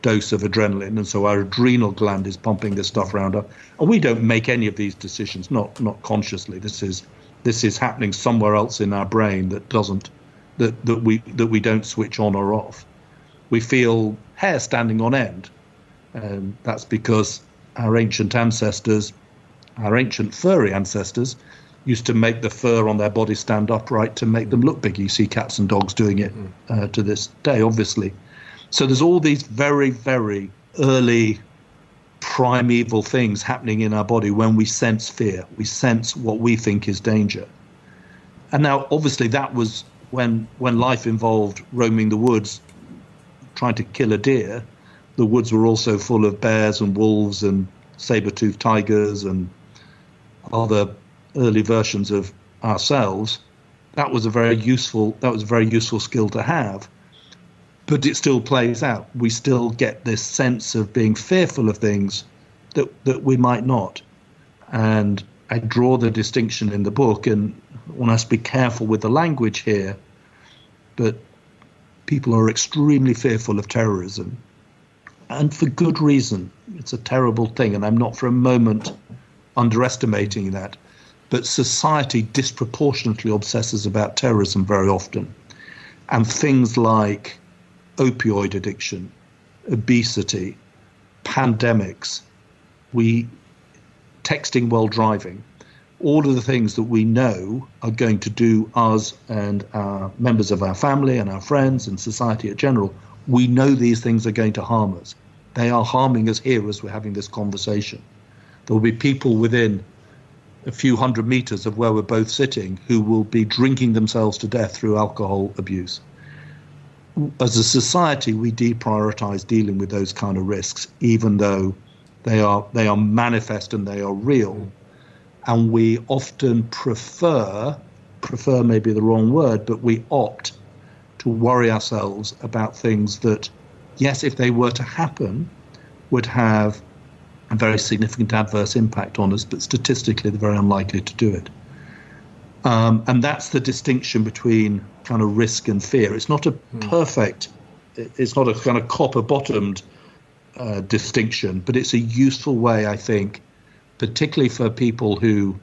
dose of adrenaline, and so our adrenal gland is pumping this stuff around us, and we don't make any of these decisions, not consciously. This is happening somewhere else in our brain that we don't switch on or off. We feel hair standing on end, and that's because our ancient furry ancestors used to make the fur on their body stand upright to make them look big. You see cats and dogs doing it to this day, obviously. So there's all these very, very early primeval things happening in our body when we sense fear. We sense what we think is danger. And now, obviously, that was when life involved roaming the woods, trying to kill a deer. The woods were also full of bears and wolves and saber-toothed tigers and other early versions of ourselves. That was a very useful skill to have. But it still plays out. We still get this sense of being fearful of things that we might not. And I draw the distinction in the book, and one has to be careful with the language here, but people are extremely fearful of terrorism, and for good reason. It's a terrible thing, and I'm not for a moment underestimating that. But society disproportionately obsesses about terrorism very often. And things like opioid addiction, obesity, pandemics, texting while driving, all of the things that we know are going to do us and our members of our family and our friends and society in general. We know these things are going to harm us. They are harming us here as we're having this conversation. There will be people within a few hundred meters of where we're both sitting who will be drinking themselves to death through alcohol abuse. As a society, we deprioritize dealing with those kind of risks, even though they are manifest and they are real. And we often prefer may be the wrong word, but we opt to worry ourselves about things that, yes, if they were to happen, would have a very significant adverse impact on us, but statistically they're very unlikely to do it. And that's the distinction between kind of risk and fear. It's not a perfect, it's not a kind of copper-bottomed distinction, but it's a useful way, I think, particularly for people who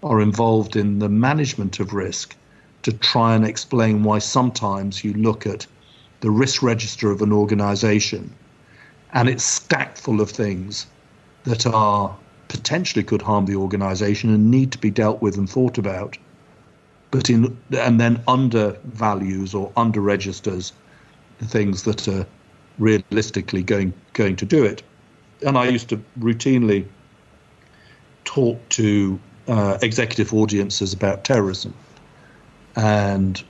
are involved in the management of risk, to try and explain why sometimes you look at the risk register of an organization and it's stacked full of things that are potentially could harm the organization and need to be dealt with and thought about, and then undervalues or under-registers the things that are realistically going to do it. And I used to routinely talk to executive audiences about terrorism, and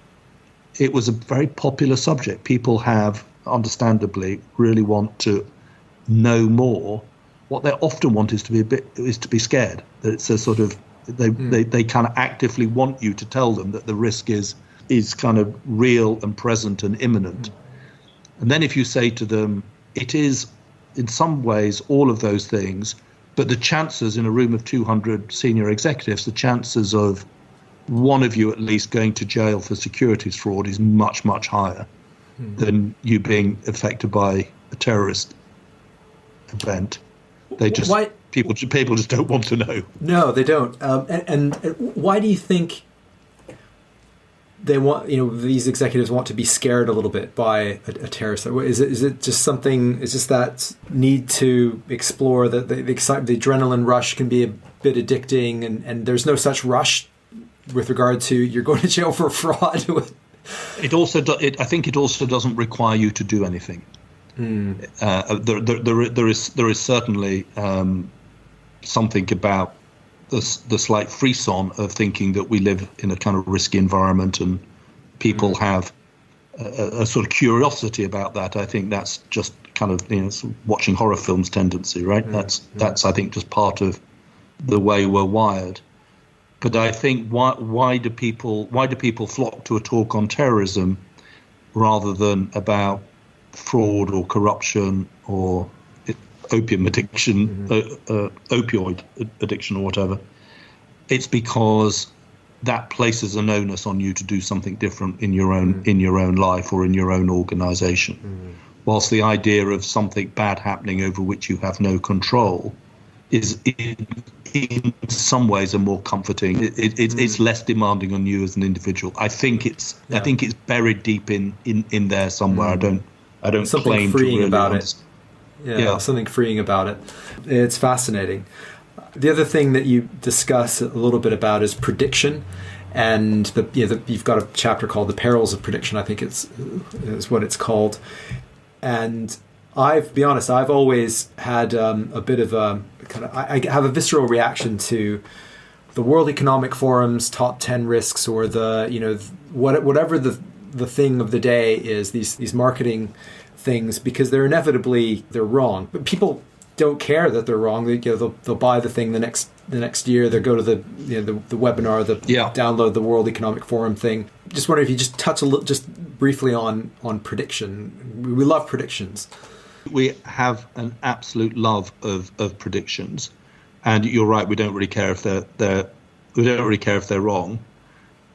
it was a very popular subject. People have, understandably, really want to know more. What they often want is to be scared. That it's a sort of they kind of actively want you to tell them that the risk is kind of real and present and imminent. And then if you say to them, it is in some ways all of those things, but the chances in a room of 200 senior executives, the chances of one of you at least going to jail for securities fraud is much, much higher than you being affected by a terrorist event. They just people just don't want to know. No, they don't. And why do you think they want? These executives want to be scared a little bit by a terrorist. Is it just something? Is just that need to explore that the adrenaline rush can be a bit addicting, and there's no such rush with regard to you're going to jail for fraud. It also, I think, it also doesn't require you to do anything. There is certainly something about the slight frisson of thinking that we live in a kind of risky environment, and people have a sort of curiosity about that. I think that's just kind of watching horror films tendency, right? That's I think just part of the way we're wired. But I think why do people flock to a talk on terrorism rather than about fraud or corruption or opium addiction, opioid addiction or whatever? it's because that places an onus on you to do something different in your own life or in your own organization. Whilst the idea of something bad happening over which you have no control is in some ways a more comforting. It's less demanding on you as an individual. I think it's buried deep in there somewhere. I don't something claim freeing to really about understand. it. Something freeing about it. It's fascinating. The other thing that you discuss a little bit about is prediction, and you've got a chapter called "The Perils of Prediction." I think is what it's called. And be honest, I've always had a bit of a I have a visceral reaction to the World Economic Forum's top 10 risks, or whatever the thing of the day is, these marketing things, because they're wrong. But people don't care that they're wrong. They'll buy the thing the next year. They'll go to the webinar, download the World Economic Forum thing. Just wonder if you just touch just briefly on prediction. We love predictions. We have an absolute love of predictions, and you're right. We don't really care if they're wrong,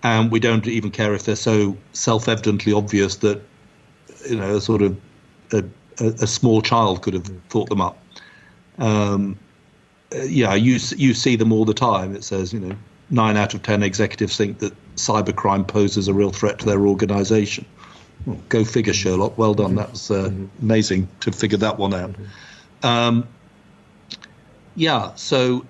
and we don't even care if they're so self-evidently obvious that a small child could have thought them up. You see them all the time. It says 9 out of 10 executives think that cybercrime poses a real threat to their organization. Well, go figure, Sherlock. Well done. That was amazing to figure that one out. So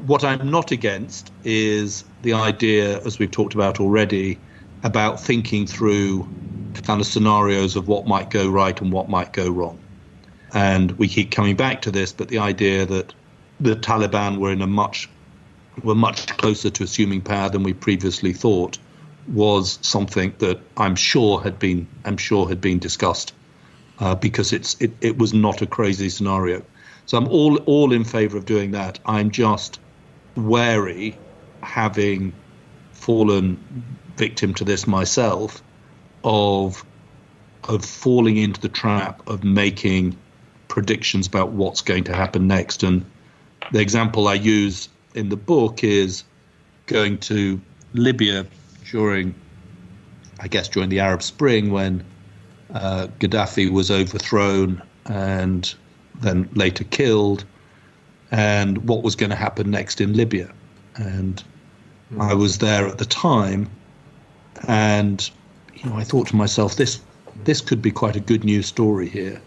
what I'm not against is the idea, as we've talked about already, about thinking through kind of scenarios of what might go right and what might go wrong. And we keep coming back to this, but the idea that the Taliban were much closer to assuming power than we previously thought was something that I'm sure had been discussed, because it was not a crazy scenario. So I'm all in favor of doing that. I'm just wary, having fallen victim to this myself, of falling into the trap of making predictions about what's going to happen next. And the example I use in the book is going to Libya during the Arab Spring, when Gaddafi was overthrown and then later killed, and what was going to happen next in Libya. And I was there at the time, and I thought to myself, this could be quite a good news story here.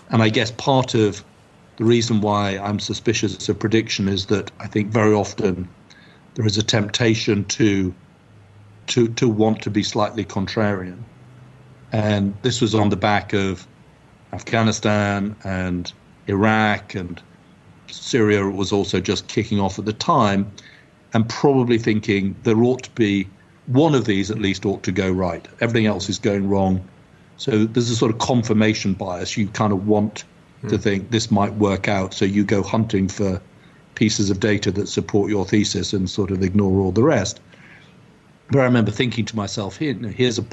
And I guess part of the reason why I'm suspicious of prediction is that I think very often there is a temptation to want to be slightly contrarian. And this was on the back of Afghanistan and Iraq, and Syria was also just kicking off at the time, and probably thinking there ought to be one of these at least ought to go right. Everything else is going wrong. So there's a sort of confirmation bias. You kind of want to think this might work out, so you go hunting for pieces of data that support your thesis and sort of ignore all the rest. But I remember thinking to myself, here's a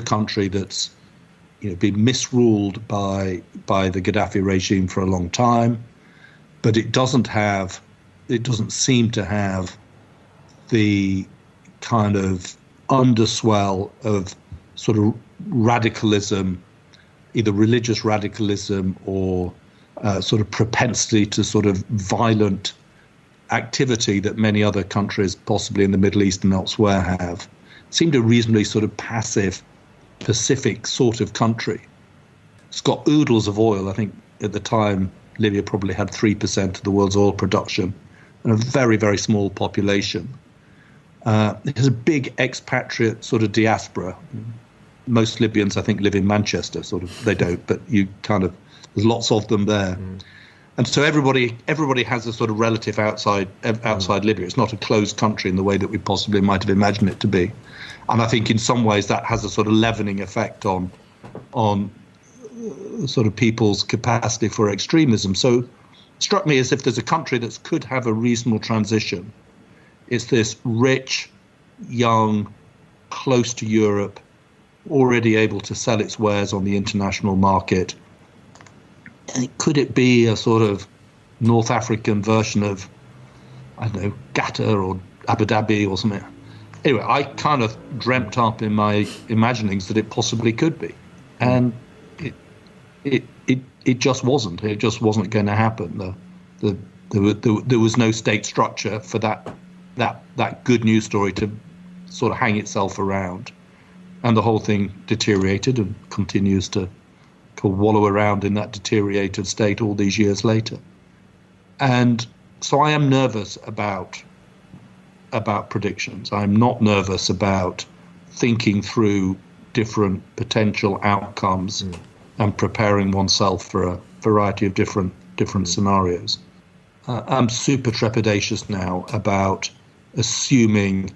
country that's been misruled by the Gaddafi regime for a long time, but it doesn't seem to have the kind of underswell of sort of radicalism, either religious radicalism or sort of propensity to sort of violent activity that many other countries, possibly in the Middle East and elsewhere, have. It seemed a reasonably sort of passive, Pacific sort of country. It's got oodles of oil. I think at the time Libya probably had 3% of the world's oil production, and a very, very small population. It has a big expatriate sort of diaspora. Most Libyans, I think, live in Manchester. Sort of, they don't, but there's lots of them there. And so everybody has a sort of relative outside Libya. It's not a closed country in the way that we possibly might have imagined it to be. And I think in some ways that has a sort of leavening effect on sort of people's capacity for extremism. So it struck me as if there's a country that could have a reasonable transition. It's this rich, young, close to Europe, already able to sell its wares on the international market. And could it be a sort of North African version of, I don't know, Qatar or Abu Dhabi or something. Anyway, I kind of dreamt up in my imaginings that it possibly could be, and it just wasn't. It just wasn't going to happen. There was no state structure for that good news story to sort of hang itself around, and the whole thing deteriorated and continues to wallow around in that deteriorated state all these years later. And so I am nervous about predictions. I'm not nervous about thinking through different potential outcomes and preparing oneself for a variety of different scenarios. I'm super trepidatious now about assuming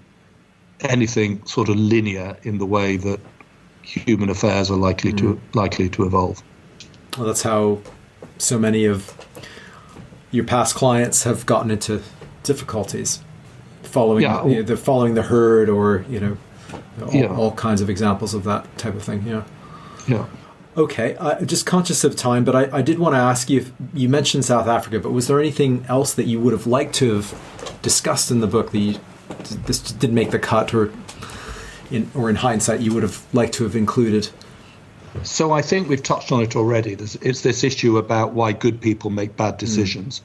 anything sort of linear in the way that human affairs are likely to evolve. Well, that's how so many of your past clients have gotten into difficulties, following the herd, or all kinds of examples of that type of thing. Yeah. Okay, just conscious of time, but I did want to ask you, you mentioned South Africa, but was there anything else that you would have liked to have discussed in the book that this didn't make the cut, or in hindsight you would have liked to have included? So I think we've touched on it already. It's this issue about why good people make bad decisions,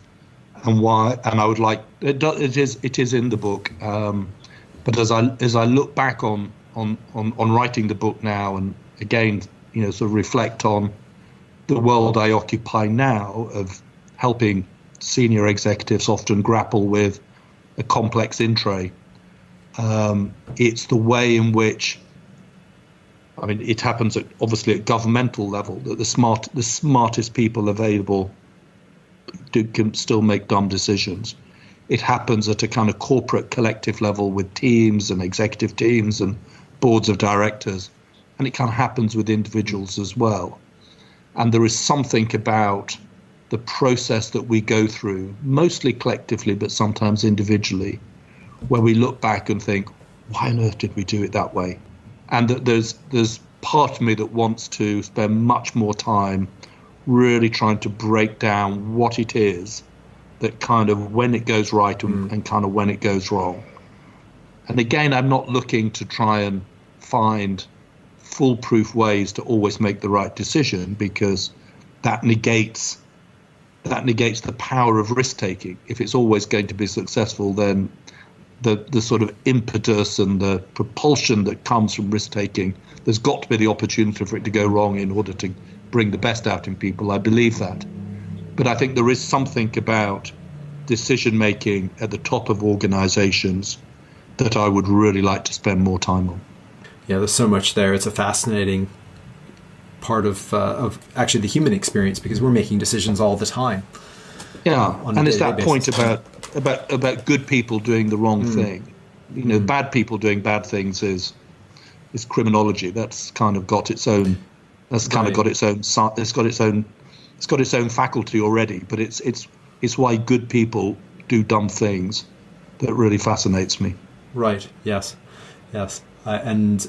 and why. And I would like it is in the book, but as I look back on writing the book now, and again, sort of reflect on the world I occupy now of helping senior executives often grapple with a complex in-tray. It's the way in which, it happens obviously at governmental level, that the smartest people available can still make dumb decisions. It happens at a kind of corporate collective level with teams and executive teams and boards of directors. And it kind of happens with individuals as well. And there is something about the process that we go through, mostly collectively, but sometimes individually, where we look back and think, why on earth did we do it that way? And that there's part of me that wants to spend much more time really trying to break down what it is that kind of when it goes right and kind of when it goes wrong. And again, I'm not looking to try and find foolproof ways to always make the right decision, because that negates the power of risk taking. If it's always going to be successful, then the sort of impetus and the propulsion that comes from risk taking, there's got to be the opportunity for it to go wrong in order to bring the best out in people. I believe that. But I think there is something about decision making at the top of organizations that I would really like to spend more time on. Yeah, there's so much there. It's a fascinating part of actually the human experience, because we're making decisions all the time. Yeah, and it's that point about good people doing the wrong thing. Bad people doing bad things is criminology. That's kind of got its own. That's kind of got its own. It's got its own faculty already. But it's why good people do dumb things that really fascinates me. Right. Yes. And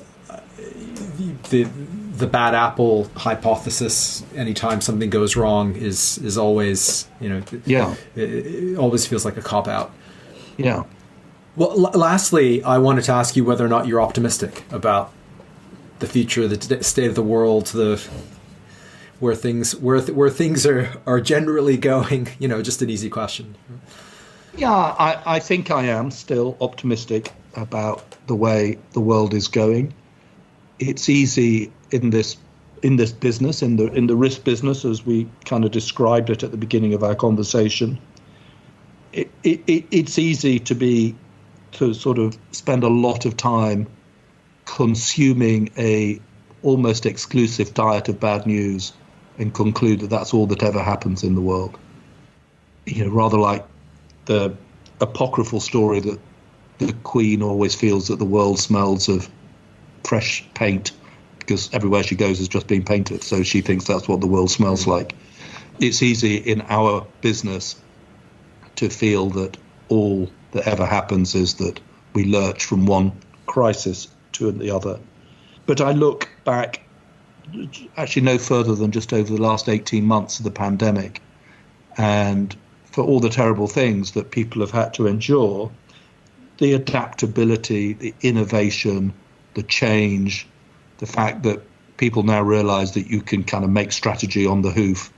the bad apple hypothesis, anytime something goes wrong, is always, it always feels like a cop out. Yeah. Well, lastly, I wanted to ask you whether or not you're optimistic about the future, the state of the world, where things are generally going. Just an easy question. Yeah, I think I am still optimistic about the way the world is going. It's easy in this business, in the risk business, as we kind of described it at the beginning of our conversation. It's easy to sort of spend a lot of time consuming a almost exclusive diet of bad news and conclude that that's all that ever happens in the world. Rather like the apocryphal story that the Queen always feels that the world smells of fresh paint because everywhere she goes is just being painted. So she thinks that's what the world smells like. It's easy in our business to feel that all that ever happens is that we lurch from one crisis to the other. But I look back actually no further than just over the last 18 months of the pandemic and for all the terrible things that people have had to endure, the adaptability, the innovation, the change, the fact that people now realize that you can kind of make strategy on the hoof.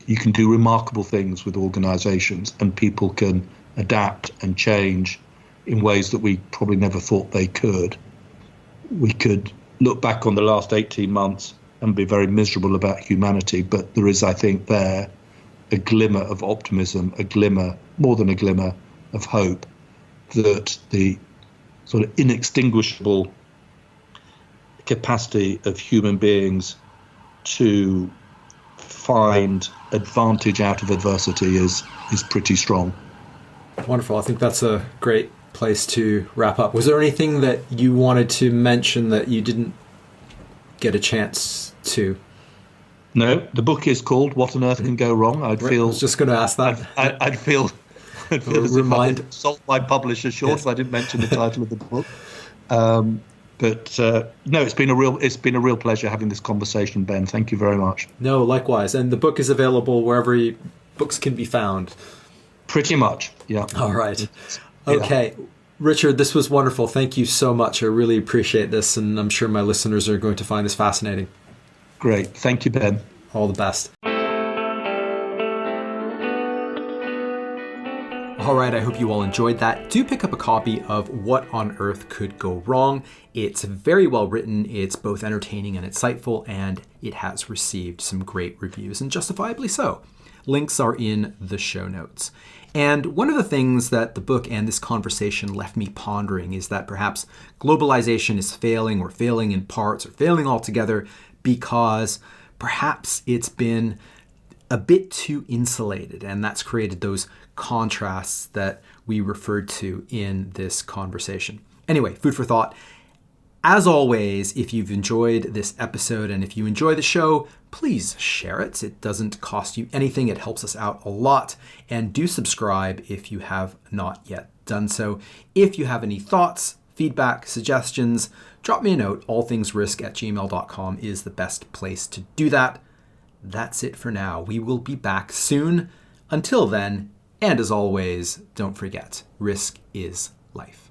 You can do remarkable things with organizations, and people can adapt and change in ways that we probably never thought they could. We could look back on the last 18 months and be very miserable about humanity, but there is, I think, there a glimmer of optimism, a glimmer, more than a glimmer, of hope that the sort of inextinguishable capacity of human beings to find advantage out of adversity is pretty strong. Wonderful. I think that's a great place to wrap up. Was there anything that you wanted to mention that you didn't get a chance to? No, the book is called What on Earth Can Go Wrong. I was just going to ask that. I'd feel as if I had sold my publisher short if I didn't mention the title of the book. But no, it's been a real pleasure having this conversation, Ben. Thank you very much. No, likewise. And the book is available wherever books can be found. Pretty much, yeah. All right. Okay. Yeah. Richard, this was wonderful. Thank you so much. I really appreciate this, and I'm sure my listeners are going to find this fascinating. Great. Thank you, Ben. All the best. All right, I hope you all enjoyed that. Do pick up a copy of What on Earth Could Go Wrong. It's very well written. It's both entertaining and insightful, and it has received some great reviews, and justifiably so. Links are in the show notes. And one of the things that the book and this conversation left me pondering is that perhaps globalization is failing, or failing in parts, or failing altogether, because perhaps it's been a bit too insulated, and that's created those contrasts that we referred to in this conversation. Anyway, food for thought. As always, if you've enjoyed this episode and if you enjoy the show, please share it. It doesn't cost you anything. It helps us out a lot. And do subscribe if you have not yet done so. If you have any thoughts, feedback, suggestions, drop me a note. allthingsrisk@gmail.com is the best place to do that. That's it for now. We will be back soon. Until then, and as always, don't forget, risk is life.